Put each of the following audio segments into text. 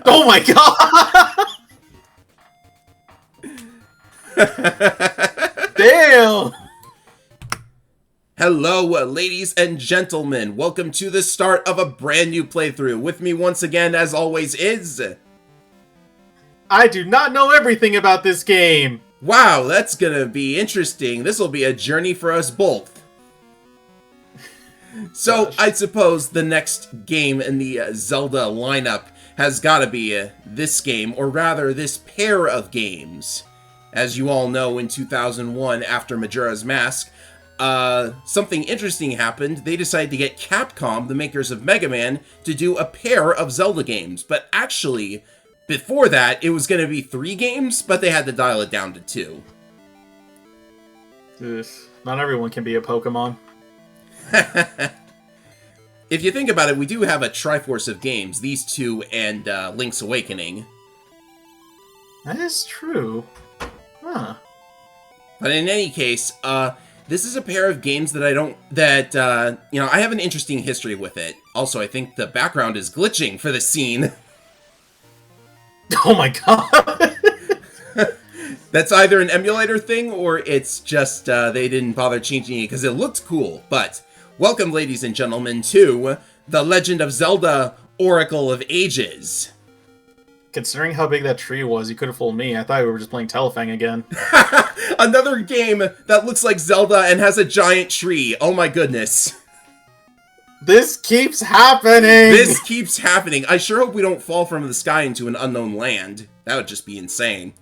Oh my god! Damn! Hello, ladies and gentlemen. Welcome to the start of a brand new playthrough. With me once again, as always, is... I do not know everything about this game. Wow, that's gonna be interesting. This will be a journey for us both. So, I suppose the next game in the Zelda lineup has gotta be this game, or rather, this pair of games. As you all know, in 2001, after Majora's Mask, something interesting happened. They decided to get Capcom, the makers of Mega Man, to do a pair of Zelda games. But actually, before that, it was going to be 3 games, but they had to dial it down to 2. Not everyone can be a Pokemon. If you think about it, we do have a Triforce of games, these two and Link's Awakening. That is true. Huh. But in any case, this is a pair of games that I have an interesting history with it. Also, I think the background is glitching for the scene. Oh my god! That's either an emulator thing, or it's just they didn't bother changing it because it looked cool. But welcome, ladies and gentlemen, to The Legend of Zelda Oracle of Ages. Considering how big that tree was, you could have fooled me. I thought we were just playing Telefang again. Another game that looks like Zelda and has a giant tree. Oh my goodness. This keeps happening! This keeps happening. I sure hope we don't fall from the sky into an unknown land. That would just be insane.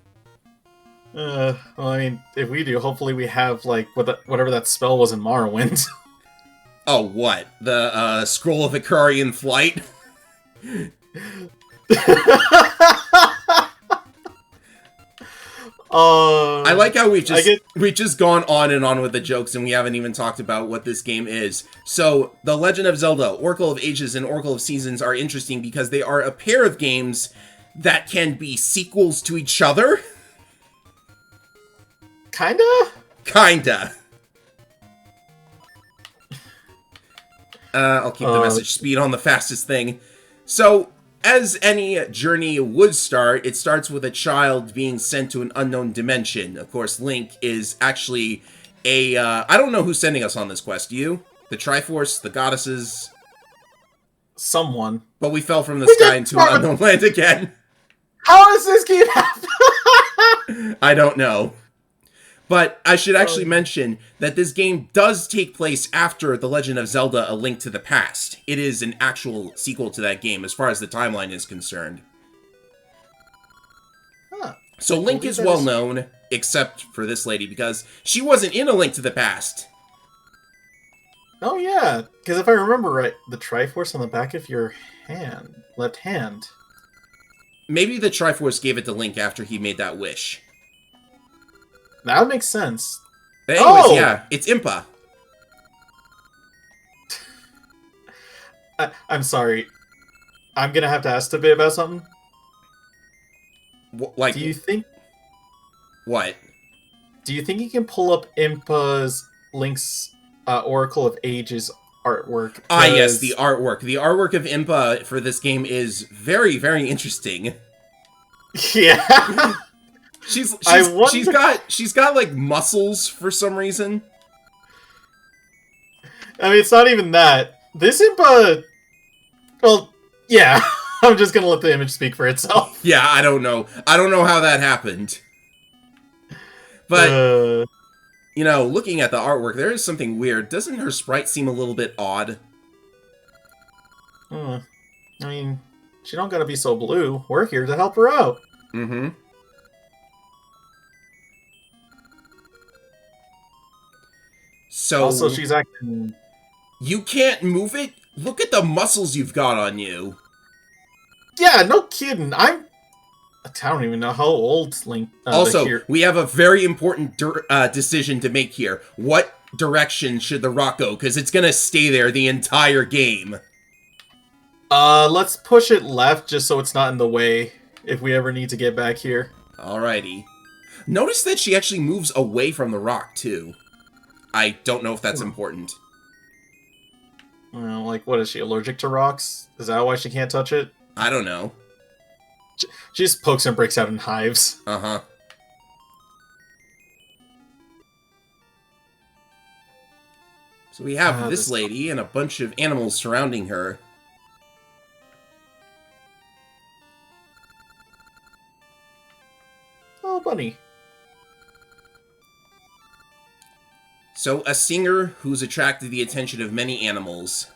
Well, I mean, if we do, hopefully we have, like, whatever that spell was in Morrowind. Oh, what? The, Scroll of Ikarian Flight? I like how we've just gone on and on with the jokes and we haven't even talked about what this game is. So, The Legend of Zelda, Oracle of Ages, and Oracle of Seasons are interesting because they are a pair of games that can be sequels to each other. Kinda? Kinda. I'll keep the message speed on the fastest thing. So, as any journey would start, it starts with a child being sent to an unknown dimension. Of course, Link is actually a, I don't know who's sending us on this quest, do you? The Triforce, the goddesses? Someone. But we fell from the sky into an unknown land again. How does this keep happening? I don't know. But I should actually mention that this game does take place after The Legend of Zelda: A Link to the Past. It is an actual sequel to that game as far as the timeline is concerned. Huh. So Link is well known, except for this lady, because she wasn't in A Link to the Past. Oh yeah, because if I remember right, the Triforce on the back of your left hand. Maybe the Triforce gave it to Link after he made that wish. That would make sense. But anyways, yeah, it's Impa. I'm sorry. I'm gonna have to ask a bit about something. Like, do you think... What? Do you think you can pull up Impa's Link's Oracle of Ages artwork? Ah, yes, the artwork. The artwork of Impa for this game is very, very interesting. Yeah. She's got like muscles for some reason. I mean, it's not even that. This Impa, well, yeah. I'm just gonna let the image speak for itself. Yeah, I don't know. I don't know how that happened. But you know, looking at the artwork, there is something weird. Doesn't her sprite seem a little bit odd? I mean, she don't gotta be so blue. We're here to help her out. Mm-hmm. So, also, she's acting... You can't move it? Look at the muscles you've got on you. Yeah, no kidding. I don't even know how old Link... also, we have a very important decision to make here. What direction should the rock go? Because it's going to stay there the entire game. Let's push it left just so it's not in the way if we ever need to get back here. Alrighty. Notice that she actually moves away from the rock, too. I don't know if that's important. Like, what is she, allergic to rocks? Is that why she can't touch it? I don't know. She just pokes and breaks out in hives. Uh-huh. So we have this This. lady and a bunch of animals surrounding her. Oh, bunny. So, a singer who's attracted the attention of many animals.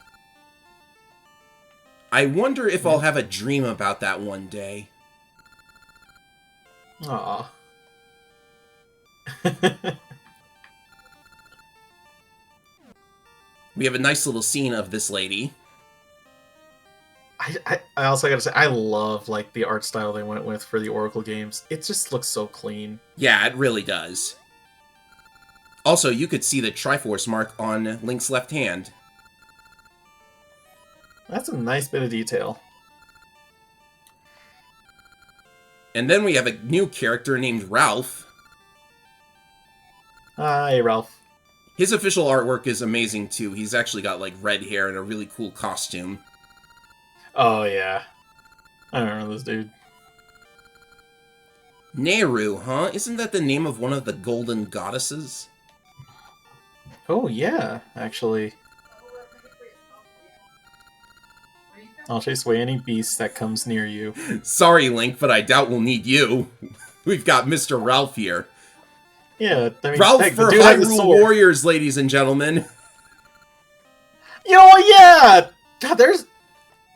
I wonder if I'll have a dream about that one day. Aw. We have a nice little scene of this lady. I also gotta say, I love like the art style they went with for the Oracle games. It just looks so clean. Yeah, it really does. Also, you could see the Triforce mark on Link's left hand. That's a nice bit of detail. And then we have a new character named Ralph. Hi, Ralph. His official artwork is amazing too. He's actually got like red hair and a really cool costume. Oh, yeah. I remember this dude. Nehru, huh? Isn't that the name of one of the golden goddesses? Oh, yeah, actually. I'll chase away any beast that comes near you. Sorry, Link, but I doubt we'll need you. We've got Mr. Ralph here. Yeah, I mean, Ralph heck, for the dude has a Hyrule sword. Warriors, ladies and gentlemen. Yeah! God, there's...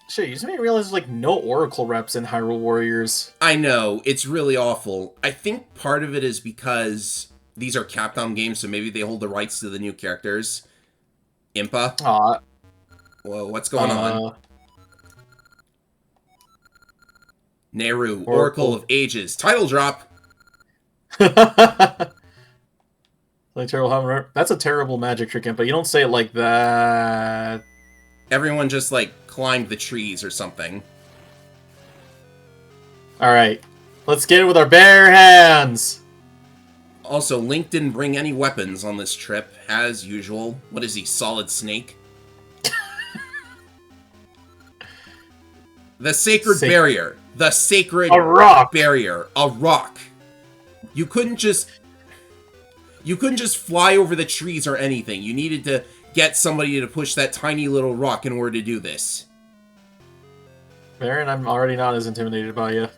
Shit, you just made me realize there's, like, no Oracle reps in Hyrule Warriors. I know, it's really awful. I think part of it is because these are Capcom games, so maybe they hold the rights to the new characters. Impa? Aw. Whoa, what's going on? Nehru, Oracle of Ages. Title drop! Like terrible. That's a terrible magic trick, but you don't say it like that. Everyone just, like, climbed the trees or something. Alright. Let's get it with our bare hands! Also, Link didn't bring any weapons on this trip, as usual. What is he, Solid Snake? The Sacred Barrier. The Sacred A rock! Barrier. A rock. You couldn't just fly over the trees or anything. You needed to get somebody to push that tiny little rock in order to do this. Baron, I'm already not as intimidated by you.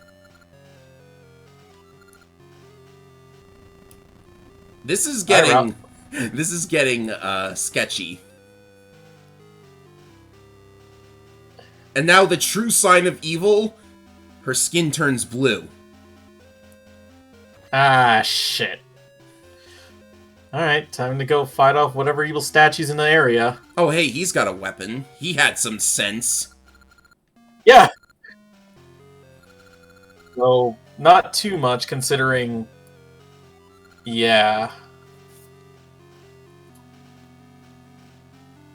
This is getting sketchy. And now the true sign of evil, her skin turns blue. Ah, shit. Alright, time to go fight off whatever evil statues in the area. Oh, hey, he's got a weapon. He had some sense. Yeah! So, not too much, considering... Yeah.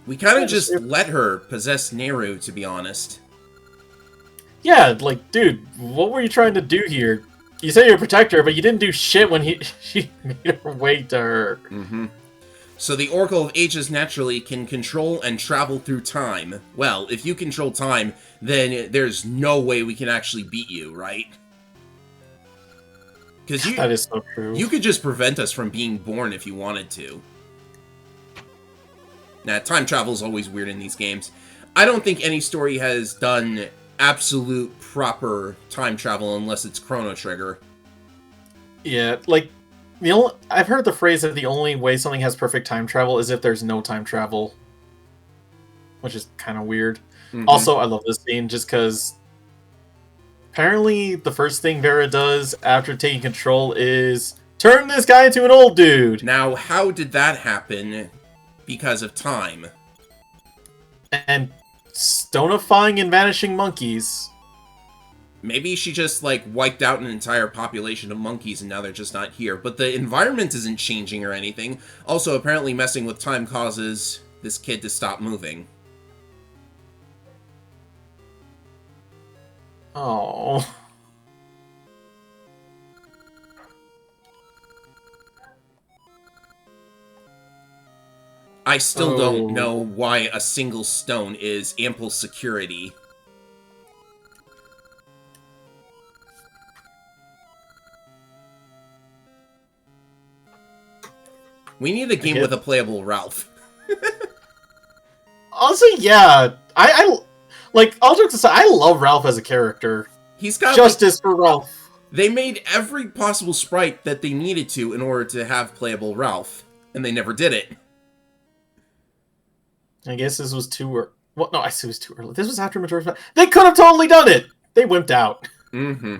We kind of just let her possess Nehru, to be honest. Yeah, like, dude, what were you trying to do here? You said you were a protector, but you didn't do shit when she made her way to her. Mm-hmm. So the Oracle of Ages naturally can control and travel through time. Well, if you control time, then there's no way we can actually beat you, right? Because That is so true. You could just prevent us from being born if you wanted to. Nah, time travel is always weird in these games. I don't think any story has done absolute proper time travel unless it's Chrono Trigger. Yeah, like, I've heard the phrase that the only way something has perfect time travel is if there's no time travel. Which is kind of weird. Mm-hmm. Also, I love this scene just because... Apparently, the first thing Vera does after taking control is turn this guy into an old dude! Now, how did that happen? Because of time. And stonifying and vanishing monkeys. Maybe she just, like, wiped out an entire population of monkeys and now they're just not here. But the environment isn't changing or anything. Also, apparently messing with time causes this kid to stop moving. Oh. I still don't know why a single stone is ample security. We need a I game get. with a playable Ralph. Honestly, yeah. Like, all jokes aside, I love Ralph as a character. He's got, like, Justice for Ralph. they made every possible sprite that they needed to in order to have playable Ralph, and they never did it. I guess this was too early. Well, no, I see it was too early. This was after Majora's Mask. They could have totally done it! They wimped out. Mm-hmm.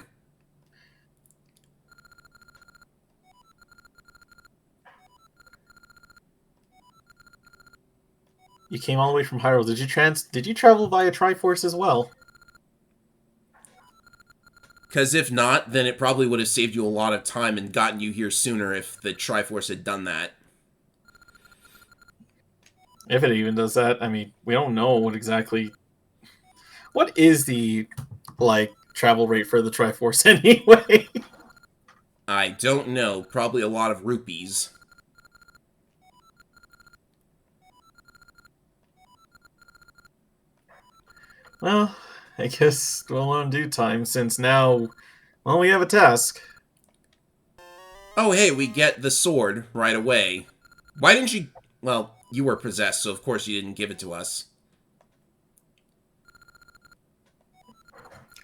You came all the way from Hyrule. Did you travel via Triforce as well? Because if not, then it probably would have saved you a lot of time and gotten you here sooner if the Triforce had done that. If it even does that. I mean, we don't know what exactly... What is the, like, travel rate for the Triforce anyway? I don't know. Probably a lot of rupees. Well, I guess we'll in due time, since now, well, we have a task. Oh, hey, we get the sword right away. Why didn't you... Well, you were possessed, so of course you didn't give it to us.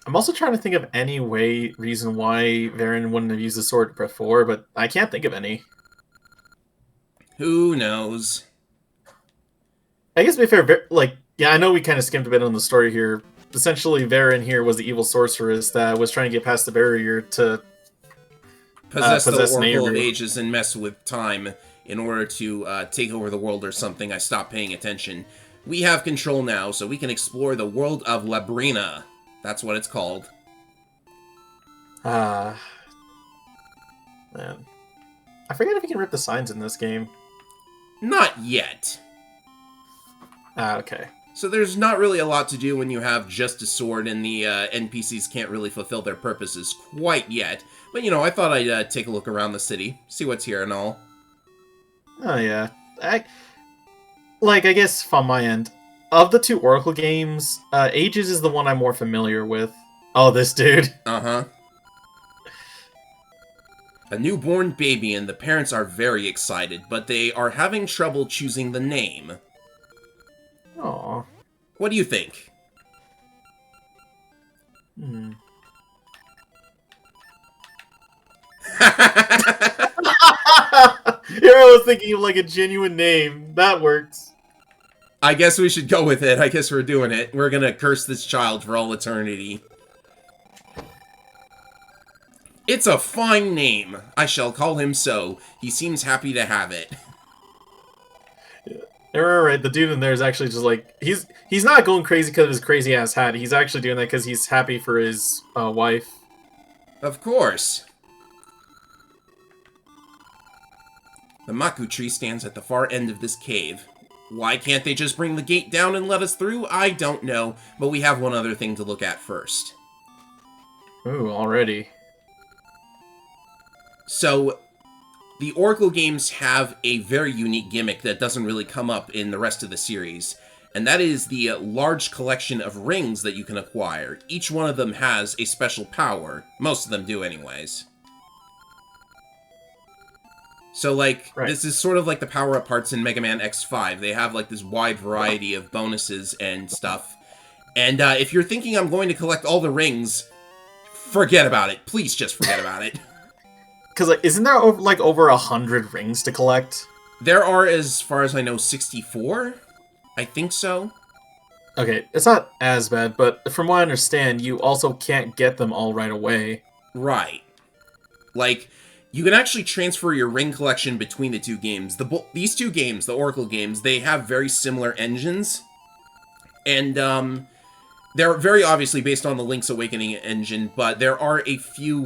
I'm also trying to think of any reason why Varen wouldn't have used the sword before, but I can't think of any. Who knows? I guess to be fair, like, yeah, I know we kind of skimmed a bit on the story here. Essentially, Varen here was the evil sorceress that was trying to get past the barrier to Possess the possess Oracle of Nehru. Ages and mess with time in order to take over the world or something. I stopped paying attention. We have control now, so we can explore the world of Labrina. That's what it's called. Man. I forget if you can rip the signs in this game. Not yet. Okay. So there's not really a lot to do when you have just a sword, and the NPCs can't really fulfill their purposes quite yet. But, you know, I thought I'd take a look around the city, see what's here and all. Oh, yeah. I guess from my end, of the two Oracle games, Ages is the one I'm more familiar with. Oh, this dude. Uh-huh. A newborn baby, and the parents are very excited, but they are having trouble choosing the name. Aw. What do you think? Hmm. Here I was thinking of, like, a genuine name. That works. I guess we should go with it. I guess we're doing it. We're gonna curse this child for all eternity. It's a fine name. I shall call him so. He seems happy to have it. You're right. The dude in there is actually just like he's not going crazy because of his crazy ass hat. He's actually doing that because he's happy for his wife. Of course. The Maku tree stands at the far end of this cave. Why can't they just bring the gate down and let us through? I don't know, but we have one other thing to look at first. Ooh, already. So, the Oracle games have a very unique gimmick that doesn't really come up in the rest of the series, and that is the large collection of rings that you can acquire. Each one of them has a special power. Most of them do anyways. So, like, Right. This is sort of like the power-up parts in Mega Man X5. They have, like, this wide variety of bonuses and stuff. And if you're thinking I'm going to collect all the rings, forget about it. Please just forget about it. Because, like, isn't there over 100 rings to collect? There are, as far as I know, 64? I think so. Okay, it's not as bad, but from what I understand, you also can't get them all right away. Right. Like, you can actually transfer your ring collection between the two games. These two games, the Oracle games, they have very similar engines. And, they're very obviously based on the Link's Awakening engine, but there are a few,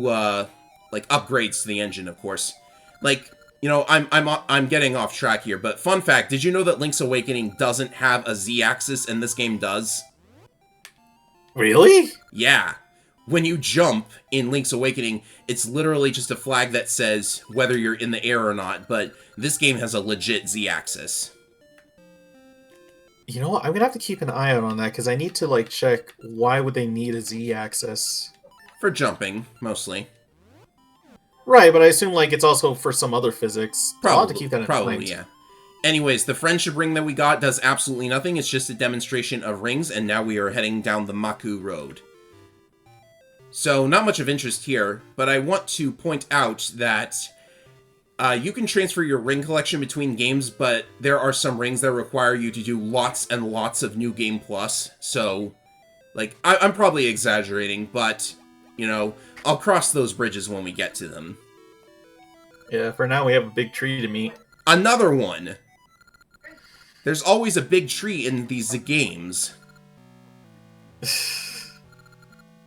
like, upgrades to the engine, of course. Like, you know, I'm getting off track here, but fun fact, did you know that Link's Awakening doesn't have a Z-axis and this game does? Really? Yeah. When you jump in Link's Awakening, it's literally just a flag that says whether you're in the air or not, but this game has a legit Z-axis. You know what? I'm gonna have to keep an eye out on that, because I need to, like, check why would they need a Z-axis. For jumping, mostly. Right, but I assume like it's also for some other physics. I'll have to Probably, keep that in probably, mind. yeah. Anyways, the friendship ring that we got does absolutely nothing. It's just a demonstration of rings, and now we are heading down the Maku Road. So, not much of interest here, but I want to point out that you can transfer your ring collection between games, but there are some rings that require you to do lots and lots of New Game Plus. So, like, I'm probably exaggerating, but, you know, I'll cross those bridges when we get to them. Yeah, for now we have a big tree to meet. Another one! There's always a big tree in these games.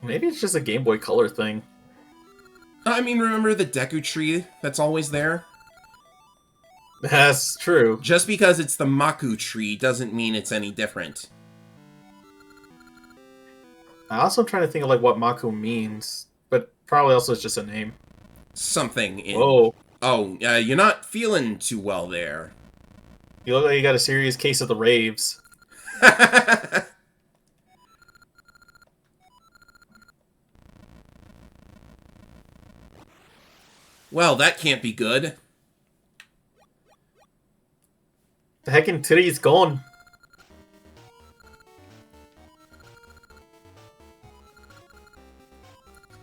Maybe it's just a Game Boy Color thing. I mean, remember the Deku tree that's always there? That's true. Just because it's the Maku tree doesn't mean it's any different. I also am trying to think of like what Maku means, but probably also it's just a name. Something in... Whoa. Oh, you're not feeling too well there. You look like you got a serious case of the raves. Well, that can't be good. The heckin' tree's gone.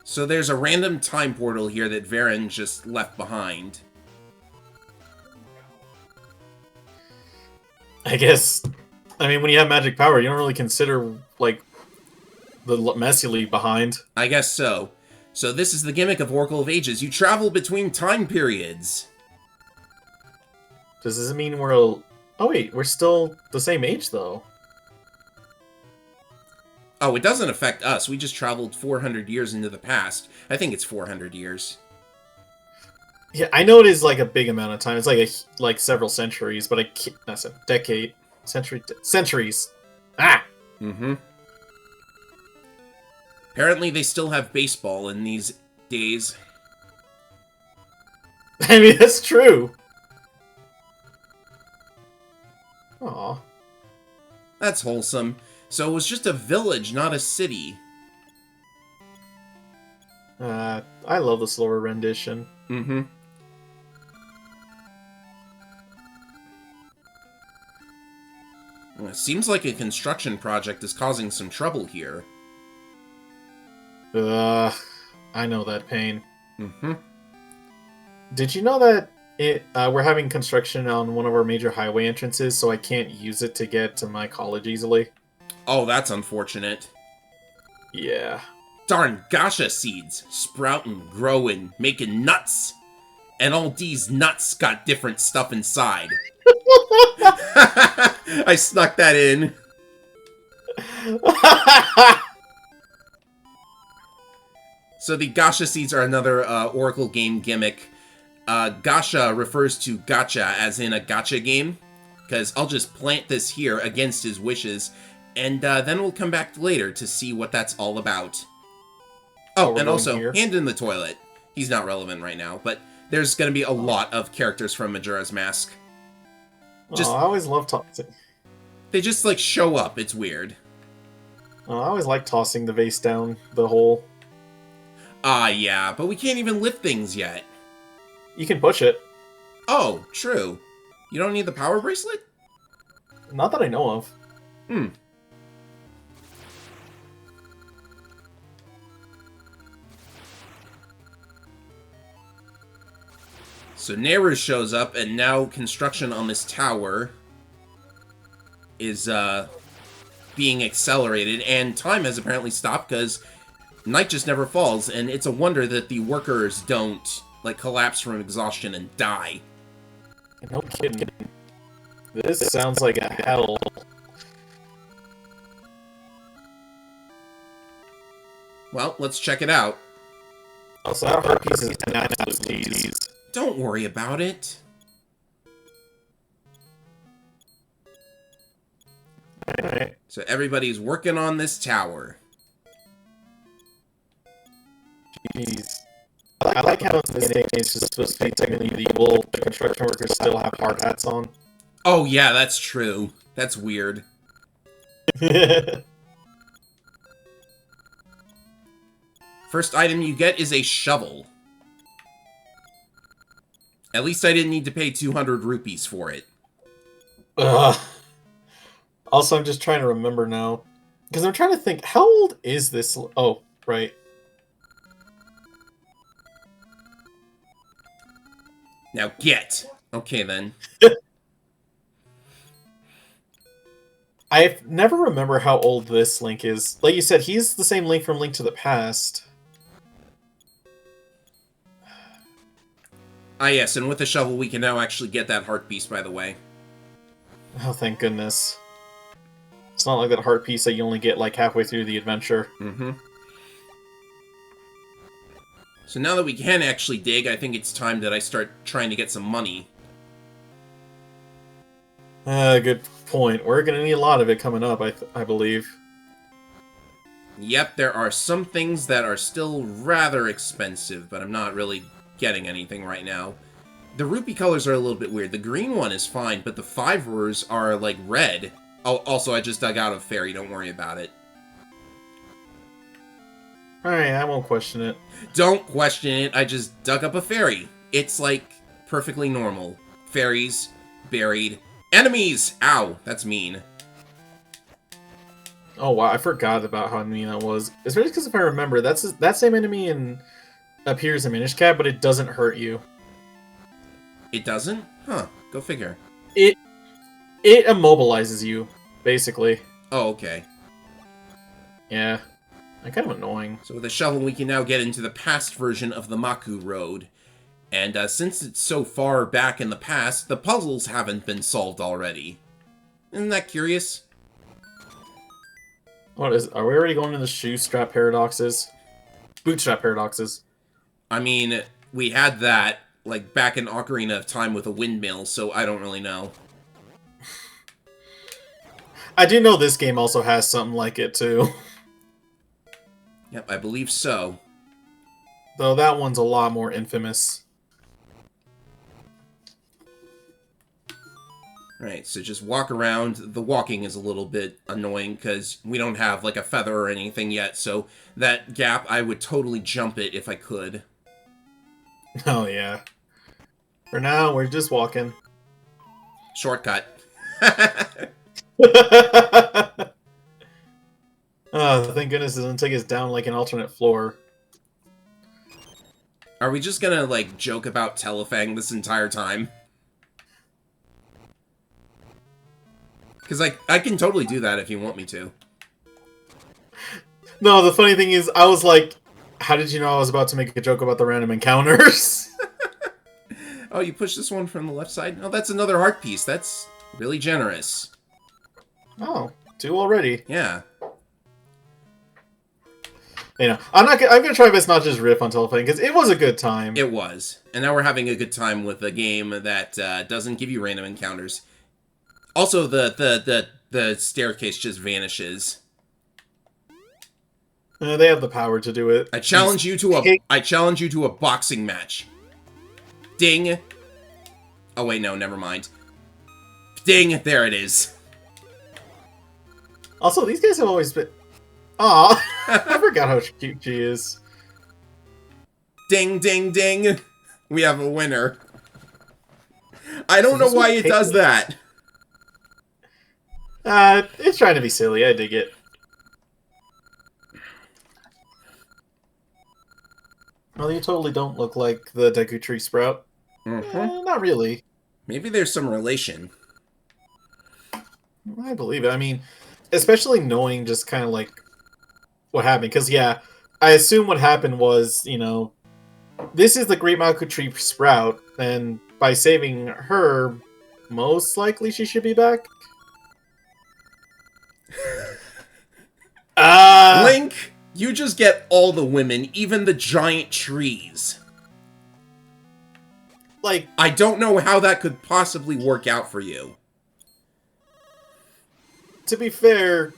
So there's a random time portal here that Varen just left behind. I guess. I mean, when you have magic power, you don't really consider, like, the mess you leave behind. I guess so. So this is the gimmick of Oracle of Ages. You travel between time periods. Does this mean we're... Oh, wait, we're still the same age, though. Oh, it doesn't affect us. We just traveled 400 years into the past. I think it's 400 years. Yeah, I know it is, like, a big amount of time. It's, like several centuries, but I can't... That's a decade. Centuries. Ah! Mm-hmm. Apparently they still have baseball in these days. I mean, that's true. Aw. That's wholesome. So it was just a village, not a city. I love the slower rendition. Mm-hmm. It seems like a construction project is causing some trouble here. I know that pain. Mm-hmm. Did you know that we're having construction on one of our major highway entrances, so I can't use it to get to my college easily? Oh, that's unfortunate. Yeah. Darn gasha seeds, sprouting, growing, making nuts. And all these nuts got different stuff inside. I snuck that in. So the gasha seeds are another Oracle game gimmick. Gasha refers to gacha as in a gacha game. Because I'll just plant this here against his wishes. And then we'll come back later to see what that's all about. Oh, and also, here. Hand in the Toilet. He's not relevant right now, but there's going to be a lot of characters from Majora's Mask. I always love tossing. They just, like, show up. It's weird. I always like tossing the vase down the hole. Yeah, but we can't even lift things yet. You can push it. Oh, true. You don't need the power bracelet? Not that I know of. Hmm. So Nehru shows up, and now construction on this tower is being accelerated, and time has apparently stopped because night just never falls, and it's a wonder that the workers don't, like, collapse from exhaustion and die. No kidding. This sounds like a hell. Well, let's check it out. Also, that heart piece is an absolute tease. Don't worry about it. Alright. So everybody's working on this tower. Jeez. I like how in this game it's just supposed to be technically medieval. The construction workers still have hard hats on. Oh yeah, that's true. That's weird. First item you get is a shovel. At least I didn't need to pay 200 rupees for it. Ugh. Also, I'm just trying to remember now. Because I'm trying to think, how old is this? Oh, right. Now get. Okay, then. I never remember how old this Link is. Like you said, he's the same Link from Link to the Past. Ah, yes, and with the shovel we can now actually get that heart piece, by the way. Oh, thank goodness. It's not like that heart piece that you only get like halfway through the adventure. Mm-hmm. So now that we can actually dig, I think it's time that I start trying to get some money. Good point. We're gonna need a lot of it coming up, I believe. Yep, there are some things that are still rather expensive, but I'm not really getting anything right now. The rupee colors are a little bit weird. The green one is fine, but the 5-ers are, like, red. Oh, also, I just dug out a fairy. Don't worry about it. Alright, I won't question it. Don't question it. I just dug up a fairy. It's, like, perfectly normal. Fairies, buried. Enemies! Ow, that's mean. Oh wow, I forgot about how mean that was. Especially because if I remember, that same enemy appears in Minish Cap, but it doesn't hurt you. It doesn't? Huh, go figure. It immobilizes you, basically. Oh, okay. Yeah. Kind of annoying. So with a shovel, we can now get into the past version of the Maku Road. And since it's so far back in the past, the puzzles haven't been solved already. Isn't that curious? What is? Are we already going into shoe strap paradoxes? Bootstrap paradoxes. I mean, we had that, like, back in Ocarina of Time with a windmill, so I don't really know. I do know this game also has something like it, too. Yep, I believe so. Though that one's a lot more infamous. Right, so just walk around. The walking is a little bit annoying because we don't have, like, a feather or anything yet, so that gap, I would totally jump it if I could. Oh, yeah. For now, we're just walking. Shortcut. Oh, thank goodness it doesn't take us down like an alternate floor. Are we just gonna, like, joke about Telefang this entire time? Because I can totally do that if you want me to. No, the funny thing is, I was like, how did you know I was about to make a joke about the random encounters? Oh, you push this one from the left side? Oh, that's another heart piece. That's really generous. Oh, 2 already. Yeah. You know, I'm gonna try my best not just riff on Telefang, because it was a good time. It was. And now we're having a good time with a game that doesn't give you random encounters. Also, the staircase just vanishes. They have the power to do it. I challenge you to a boxing match. Ding. Oh wait, no, never mind. Ding, there it is. Also, these guys have always been. Aw, I forgot how cute she is. Ding, ding, ding. We have a winner. I don't know why it does that. It's trying to be silly. I dig it. Well, you totally don't look like the Deku Tree Sprout. Not really. Maybe there's some relation. I believe it. I mean, especially knowing just kind of like what happened. Because, yeah, I assume what happened was, you know, this is the Great Deku Tree Sprout, and by saving her, most likely she should be back. Link, you just get all the women, even the giant trees. Like, I don't know how that could possibly work out for you. to be fair,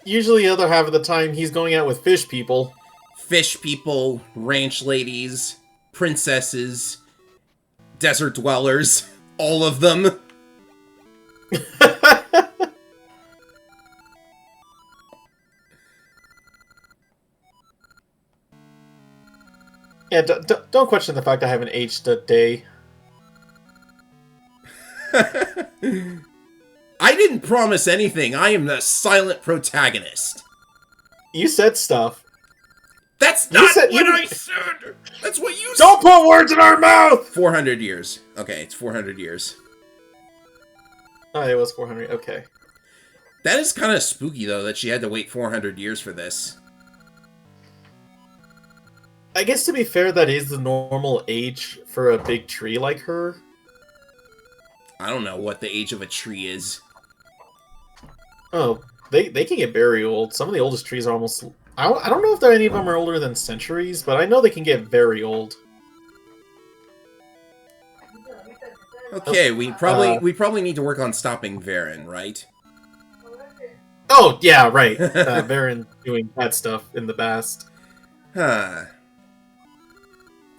usually the other half of the time he's going out with fish people. Fish people, ranch ladies, princesses, desert dwellers, all of them. Yeah, don't question the fact I haven't aged a day. I didn't promise anything. I am the silent protagonist. You said stuff. That's You not said what you I said. That's what you don't put words in our mouth. 400 years. Okay, it's 400 years. Oh, it was 400. Okay. That is kind of spooky, though, that she had to wait 400 years for this. I guess to be fair, that is the normal age for a big tree like her. I don't know what the age of a tree is. Oh, they can get very old. Some of the oldest trees are almost... I don't know if any of them are older than centuries, but I know they can get very old. Okay, we probably need to work on stopping Varen, right? Oh, yeah, right. Baron doing bad stuff in the past. Huh.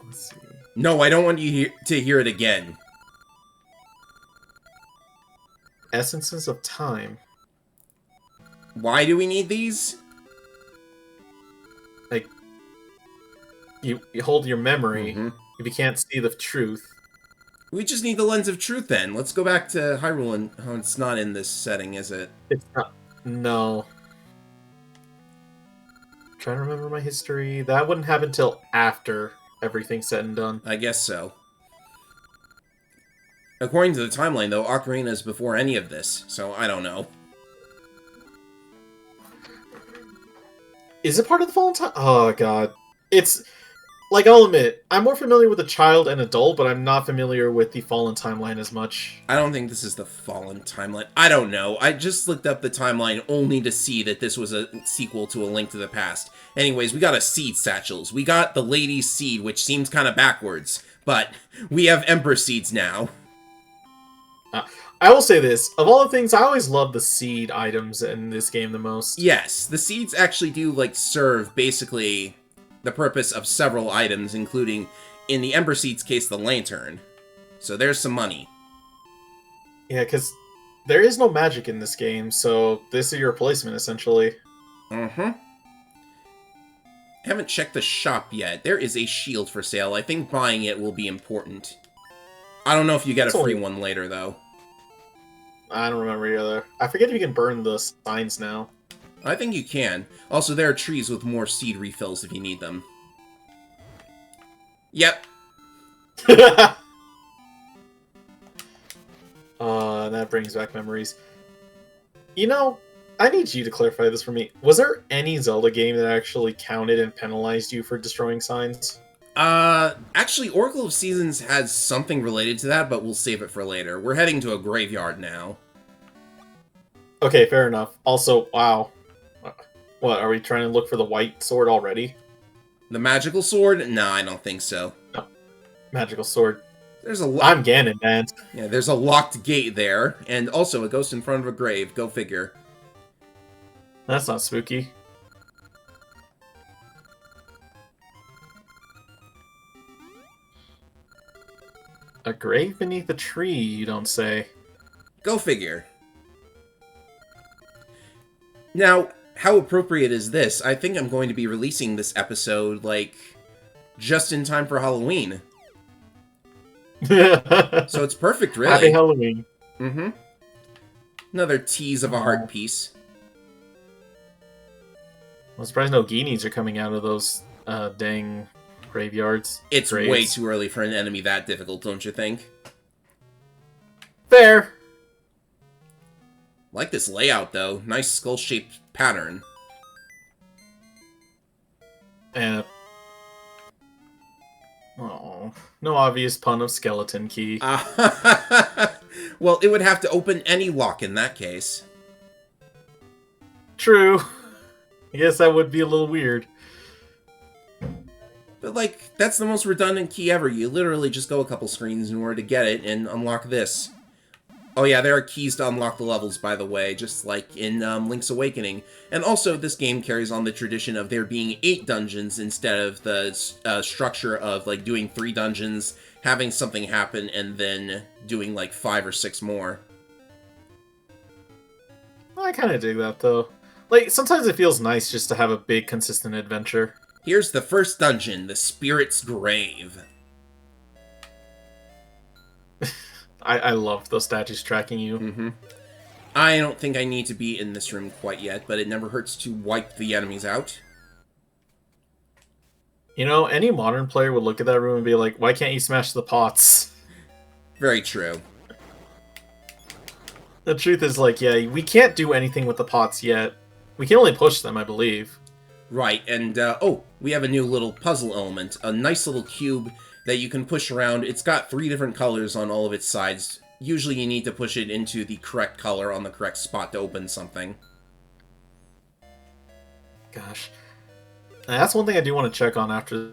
Let's see. No, I don't want you to hear it again. Essences of time. Why do we need these? Like, you hold your memory Mm-hmm. if you can't see the truth. We just need the lens of truth then. Let's go back to Hyrule and... Oh, it's not in this setting, is it? It's not... No. I'm trying to remember my history. That wouldn't happen until after everything's said and done. I guess so. According to the timeline, though, Ocarina is before any of this, so I don't know. Is it part of the Fallen Time? Oh, God. It's... Like, I'll admit, I'm more familiar with the child and adult, but I'm not familiar with the Fallen timeline as much. I don't think this is the Fallen timeline. I don't know. I just looked up the timeline only to see that this was a sequel to A Link to the Past. Anyways, we got a seed satchels. We got the lady's seed, which seems kind of backwards, but we have Emperor seeds now. I will say this, of all the things, I always love the seed items in this game the most. Yes, the seeds actually do, like, serve, basically, the purpose of several items, including, in the Ember Seed's case, the lantern. So there's some money. Yeah, because there is no magic in this game, so this is your replacement, essentially. Mm-hmm. Haven't checked the shop yet. There is a shield for sale. I think buying it will be important. I don't know if you get a free one later, though. I don't remember either. I forget if you can burn the signs now. I think you can. Also, there are trees with more seed refills if you need them. Yep. That brings back memories. You know, I need you to clarify this for me. Was there any Zelda game that actually counted and penalized you for destroying signs? Actually, Oracle of Seasons has something related to that, but we'll save it for later. We're heading to a graveyard now. Okay, fair enough. Also, wow. What, are we trying to look for the white sword already? The magical sword? No, I don't think so. No. Magical sword. There's a I'm Ganon, man. Yeah, there's a locked gate there, and also a ghost in front of a grave. Go figure. That's not spooky. A grave beneath a tree, you don't say. Go figure. Now, how appropriate is this? I think I'm going to be releasing this episode, like, just in time for Halloween. So it's perfect, really. Happy Halloween. Mm-hmm. Another tease of a heart piece. I'm surprised no Geenies are coming out of those dang graveyards. It's graves. way too early for an enemy that difficult, don't you think? Fair. Like this layout, though. Nice skull-shaped pattern. And oh, no obvious pun of skeleton key. Well, it would have to open any lock in that case. True. I guess that would be a little weird. But, like, that's the most redundant key ever. You literally just go a couple screens in order to get it and unlock this. Oh yeah, there are keys to unlock the levels, by the way, just like in Link's Awakening. And also, this game carries on the tradition of there being 8 dungeons instead of the structure of, like, doing 3 dungeons, having something happen, and then doing, like, 5 or 6 more. I kind of dig that, though. Like, sometimes it feels nice just to have a big, consistent adventure. Here's the first dungeon, the Spirit's Grave. I love those statues tracking you. Mm-hmm. I don't think I need to be in this room quite yet, but it never hurts to wipe the enemies out. You know, any modern player would look at that room and be like, why can't you smash the pots? Very true. The truth is, like, yeah, we can't do anything with the pots yet. We can only push them, I believe. Right, and, oh, we have a new little puzzle element. A nice little cube that you can push around. It's got 3 different colors on all of its sides. Usually you need to push it into the correct color on the correct spot to open something. Gosh. And that's one thing I do want to check on after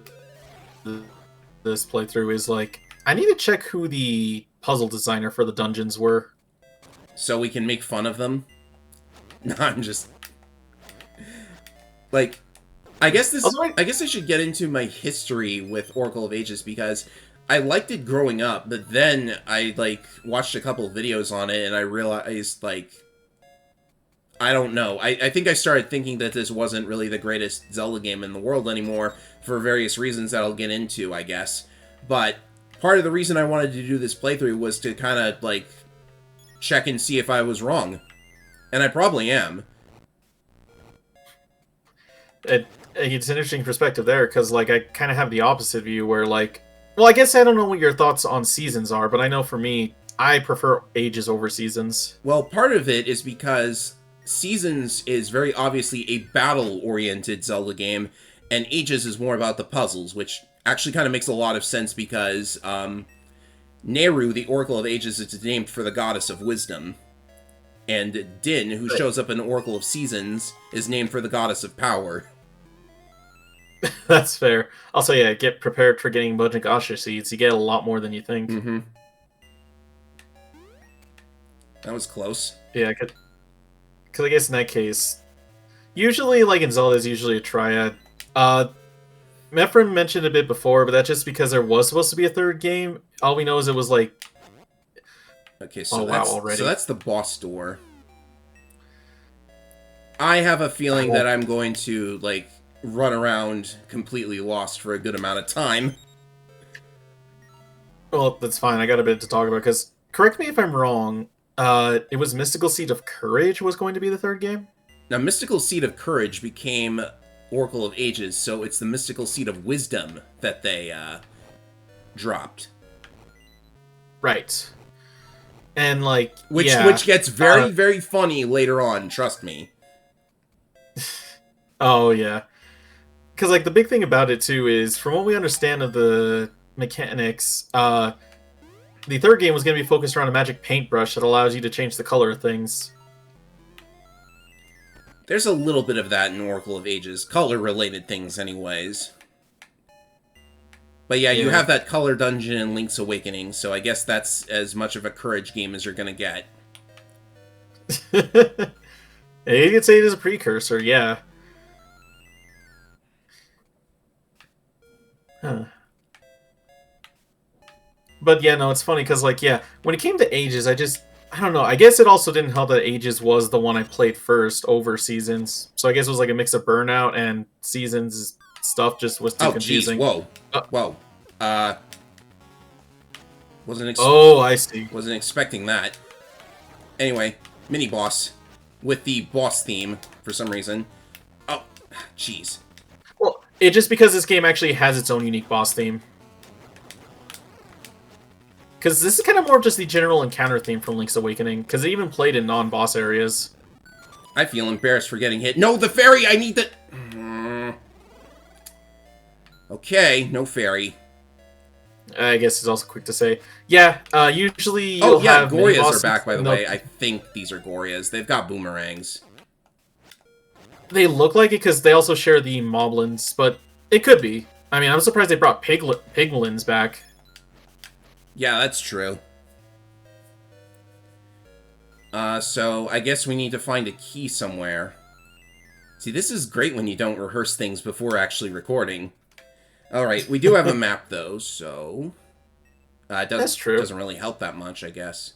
this playthrough is, like, I need to check who the puzzle designer for the dungeons were. So we can make fun of them? No, I'm just... Like, I guess I should get into my history with Oracle of Ages, because I liked it growing up, but then I, like, watched a couple of videos on it, and I realized, like... I don't know. I think I started thinking that this wasn't really the greatest Zelda game in the world anymore, for various reasons that I'll get into, I guess. But part of the reason I wanted to do this playthrough was to kind of, like, check and see if I was wrong. And I probably am. It's an interesting perspective there, because, like, I kind of have the opposite view where, like... Well, I guess I don't know what your thoughts on Seasons are, but I know for me, I prefer Ages over Seasons. Well, part of it is because Seasons is very obviously a battle-oriented Zelda game, and Ages is more about the puzzles, which actually kind of makes a lot of sense because Nehru, the Oracle of Ages, is named for the goddess of wisdom. And Din, who shows up in Oracle of Seasons, is named for the goddess of power. That's fair. Also, yeah, get prepared for getting Mojigasha seeds. You get a lot more than you think. Mm-hmm. That was close. Yeah, because I guess in that case, usually, like in Zelda, is usually a triad. Mephrin mentioned a bit before, but that's just because there was supposed to be a third game. All we know is it was like... Okay, so that's the boss door. I have a feeling that I'm going to, like, run around completely lost for a good amount of time. Well, that's fine. I got a bit to talk about, because, correct me if I'm wrong, it was Mystical Seed of Courage was going to be the third game? Now, Mystical Seed of Courage became Oracle of Ages, so it's the Mystical Seed of Wisdom that they, dropped. Right. And, like, which gets very, very funny later on, trust me. Oh, yeah. Because, like, the big thing about it, too, is, from what we understand of the mechanics, the third game was going to be focused around a magic paintbrush that allows you to change the color of things. There's a little bit of that in Oracle of Ages. Color-related things, anyways. But yeah, you have that color dungeon in Link's Awakening, so I guess that's as much of a Courage game as you're gonna get. Yeah, you could say it is a precursor, yeah. Huh. But yeah, no, it's funny, because, like, yeah, when it came to Ages, I don't know, I guess it also didn't help that Ages was the one I played first over Seasons. So I guess it was like a mix of Burnout and Seasons stuff just was too confusing. Whoa. Whoa. I see. Wasn't expecting that. Anyway, mini-boss. With the boss theme, for some reason. Oh, jeez. Well, it's just because this game actually has its own unique boss theme. Because this is kind of more of just the general encounter theme from Link's Awakening, because it even played in non-boss areas. I feel embarrassed for getting hit. No, the fairy! I need the... Okay, no fairy. I guess it's also quick to say. Yeah, usually you'll have Gorias are back, by the way. I think these are Gorias. They've got boomerangs. They look like it because they also share the Moblins, but it could be. I mean, I'm surprised they brought Piglins back. Yeah, that's true. So I guess we need to find a key somewhere. See, this is great when you don't rehearse things before actually recording. Alright, we do have a map, though, so... That's true. Doesn't really help that much, I guess.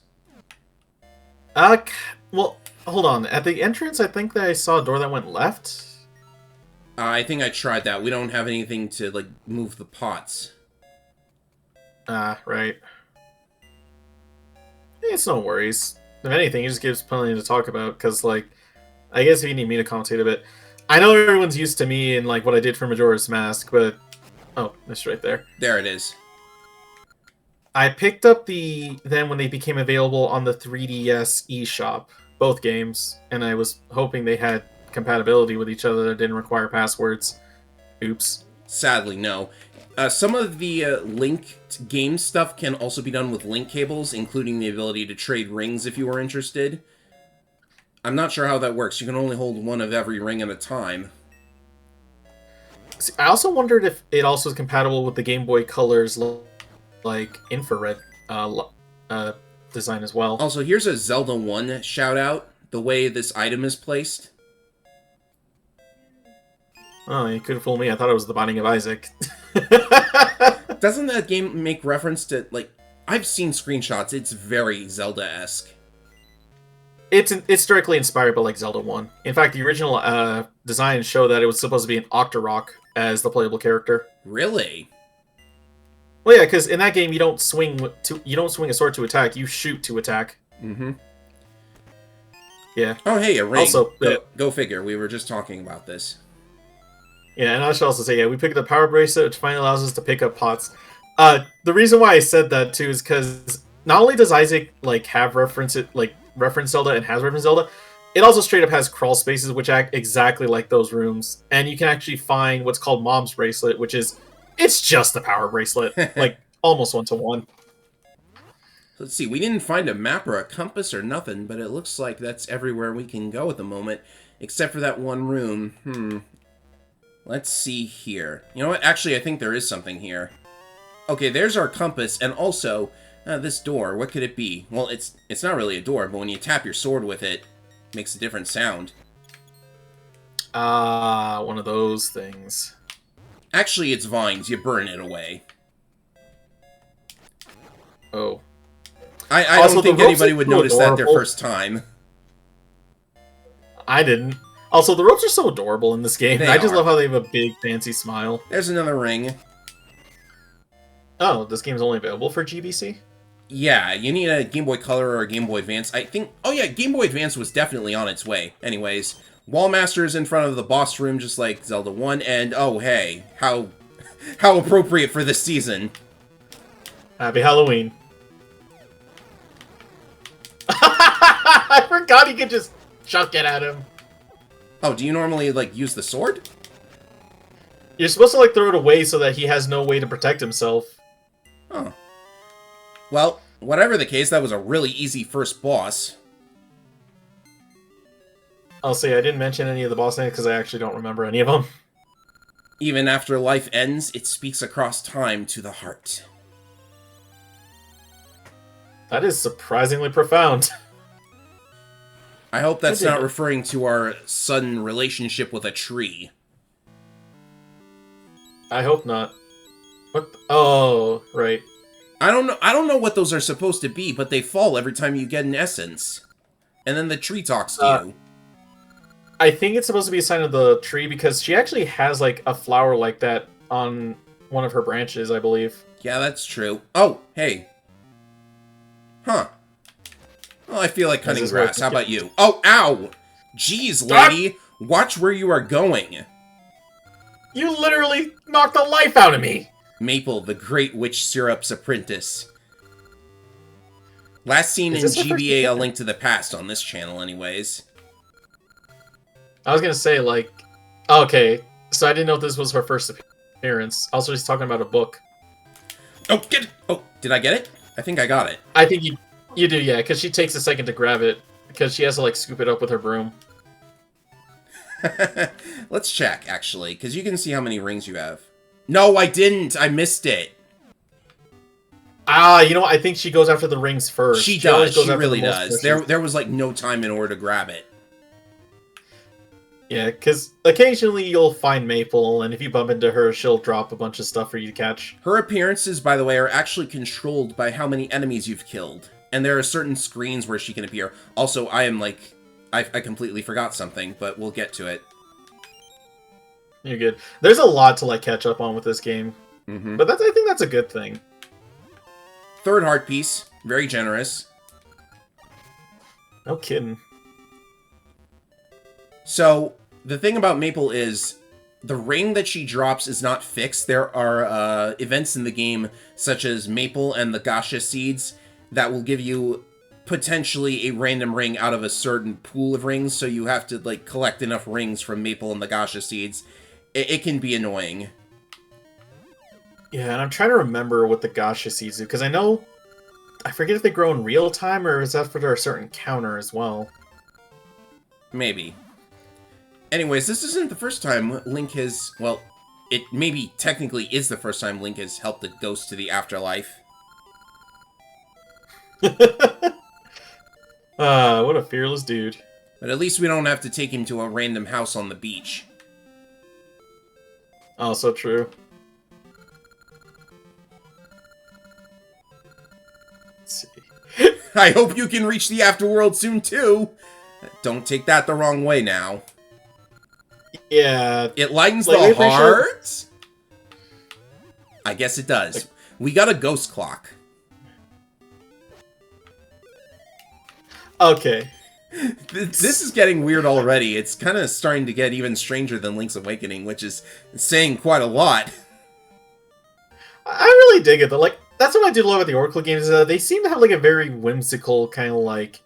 Well, hold on. At the entrance, I think that I saw a door that went left. I think I tried that. We don't have anything to, like, move the pots. Right. It's no worries. If anything, it just gives plenty to talk about, because, like, I guess if you need me to commentate a bit. I know everyone's used to me and, like, what I did for Majora's Mask, but... Oh, it's right there. There it is. I picked up then when they became available on the 3DS eShop, both games, and I was hoping they had compatibility with each other that didn't require passwords. Oops. Sadly, no. Some of the linked game stuff can also be done with link cables, including the ability to trade rings if you are interested. I'm not sure how that works. You can only hold one of every ring at a time. See, I also wondered if it also is compatible with the Game Boy Color's like infrared design as well. Also, here's a Zelda 1 shout out. The way this item is placed. Oh, you could have fooled me. I thought it was the Binding of Isaac. Doesn't that game make reference to, like, I've seen screenshots. It's very Zelda-esque. It's directly inspired by, like, Zelda 1. In fact, the original design showed that it was supposed to be an Octorok as the playable character. Really? Well, yeah, because in that game you don't swing a sword to attack. You shoot to attack. Mm-hmm. Yeah. Oh, hey, a ring. Also, go figure. We were just talking about this. Yeah, and I should also say, yeah, we picked up the power bracelet, which finally allows us to pick up pots. The reason why I said that too is because not only does Isaac like have reference Zelda and has reference Zelda, it also straight up has crawl spaces which act exactly like those rooms, and you can actually find what's called Mom's bracelet, which is it's just the power bracelet, like almost 1-to-1. Let's see. We didn't find a map or a compass or nothing, but it looks like that's everywhere we can go at the moment, except for that one room. Let's see here. You know what? Actually, I think there is something here. Okay, there's our compass, and also this door. What could it be? Well, it's not really a door, but when you tap your sword with it, it makes a different sound. One of those things. Actually, it's vines. You burn it away. Oh. I don't think anybody would notice that their first time. I didn't. Also, the ropes are so adorable in this game. I just are. love how they have a big, fancy smile. There's another ring. Oh, this game's only available for GBC? Yeah, you need a Game Boy Color or a Game Boy Advance. I think... Oh yeah, Game Boy Advance was definitely on its way. Anyways, Wallmaster's in front of the boss room, just like Zelda 1, and oh hey, how appropriate for this season. Happy Halloween. I forgot he could just chuck it at him. Oh, do you normally, like, use the sword? You're supposed to, like, throw it away so that he has no way to protect himself. Oh. Well, whatever the case, that was a really easy first boss. I'll say I didn't mention any of the boss names because I actually don't remember any of them. Even after life ends, it speaks across time to the heart. That is surprisingly profound. I hope that's not referring to our sudden relationship with a tree. I hope not. What? Oh, right. I don't know what those are supposed to be, but they fall every time you get an essence. And then the tree talks to you. I think it's supposed to be a sign of the tree because she actually has, like, a flower like that on one of her branches, I believe. Yeah, that's true. Oh, hey. Huh. Well, I feel like cutting grass. How about you? Oh, ow! Jeez, lady. Watch where you are going. You literally knocked the life out of me! Maple, the Great Witch Syrup's apprentice. Last seen in GBA A Link to the Past on this channel, anyways. I was gonna say, like... Okay, so I didn't know if this was her first appearance. Also, she's talking about a book. Oh, get it! Oh, did I get it? I think I got it. I think you do, yeah, because she takes a second to grab it. Because she has to, like, scoop it up with her broom. Let's check, actually, because you can see how many rings you have. No, I didn't! I missed it! Ah, you know what? I think she goes after the rings first. She does, she really does. There was, like, no time in order to grab it. Yeah, because occasionally you'll find Maple, and if you bump into her, she'll drop a bunch of stuff for you to catch. Her appearances, by the way, are actually controlled by how many enemies you've killed. And there are certain screens where she can appear. Also, I am, like... I completely forgot something, but we'll get to it. You're good. There's a lot to, like, catch up on with this game. Mm-hmm. But I think that's a good thing. Third heart piece. Very generous. No kidding. So, the thing about Maple is the ring that she drops is not fixed. There are events in the game, such as Maple and the Gasha seeds, that will give you potentially a random ring out of a certain pool of rings, so you have to like collect enough rings from Maple and the Gasha seeds. It can be annoying. Yeah, and I'm trying to remember what the Gacha seeds do, because I forget if they grow in real time, or is that for a certain counter as well? Maybe. Anyways, this isn't the first time Link has, well, it maybe technically is the first time Link has helped a ghost to the afterlife. What a fearless dude. But at least we don't have to take him to a random house on the beach. Oh, so true. Let's see. I hope you can reach the afterworld soon, too! Don't take that the wrong way now. Yeah. It lightens like, the heart? I guess it does. Like, we got a ghost clock. Okay. This is getting weird already. It's kind of starting to get even stranger than Link's Awakening, which is saying quite a lot. I really dig it, though. Like, that's what I do love about the Oracle games, is they seem to have, like, a very whimsical, kind of, like,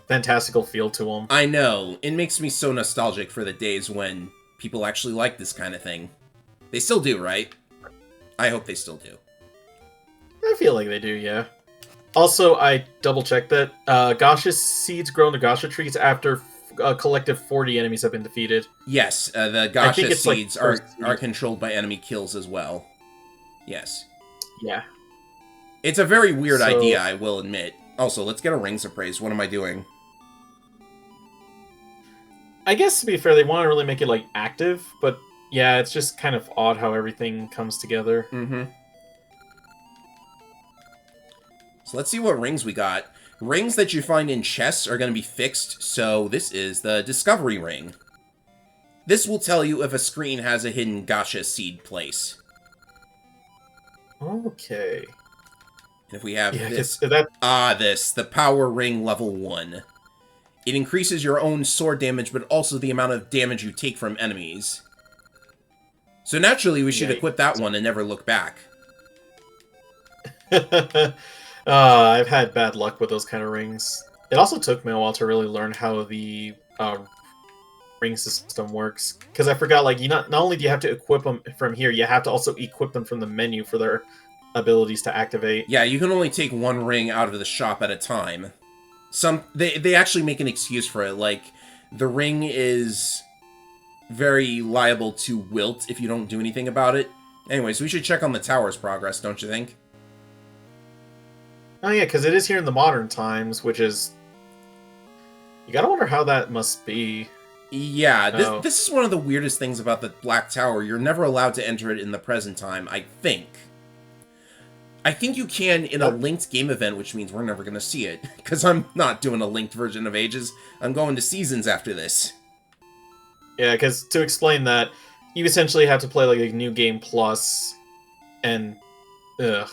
fantastical feel to them. I know. It makes me so nostalgic for the days when people actually like this kind of thing. They still do, right? I hope they still do. I feel like they do, yeah. Also, I double-checked that Gasha seeds grow into Gasha trees after a collective 40 enemies have been defeated. Yes, the I think Gasha it's, like, seeds first are seed. controlled by enemy kills as well. Yes. Yeah. It's a very weird So- idea, I will admit. Also, let's get a Rings of Praise. What am I doing? I guess, to be fair, they want to really make it, like, active, but yeah, it's just kind of odd how everything comes together. Mm-hmm. So let's see what rings we got. Rings that you find in chests are going to be fixed, so this is the Discovery Ring. This will tell you if a screen has a hidden Gasha seed place. Okay. And if we have Yeah, this... 'cause that... the Power Ring Level 1. It increases your own sword damage, but also the amount of damage you take from enemies. So naturally, we should Yikes. equip that one and never look back. I've had bad luck with those kind of rings. It also took me a while to really learn how the ring system works, because I forgot, like, you not only do you have to equip them from here, you have to also equip them from the menu for their abilities to activate. Yeah, you can only take one ring out of the shop at a time. They actually make an excuse for it, like, the ring is very liable to wilt if you don't do anything about it. Anyways, we should check on the tower's progress, don't you think? Oh yeah, because it is here in the modern times, which is... You gotta wonder how that must be. Yeah, Oh. this is one of the weirdest things about the Black Tower. You're never allowed to enter it in the present time, I think. I think you can in a linked game event, which means we're never going to see it. Because I'm not doing a linked version of Ages. I'm going to Seasons after this. Yeah, because to explain that, you essentially have to play like a new game plus, and ugh.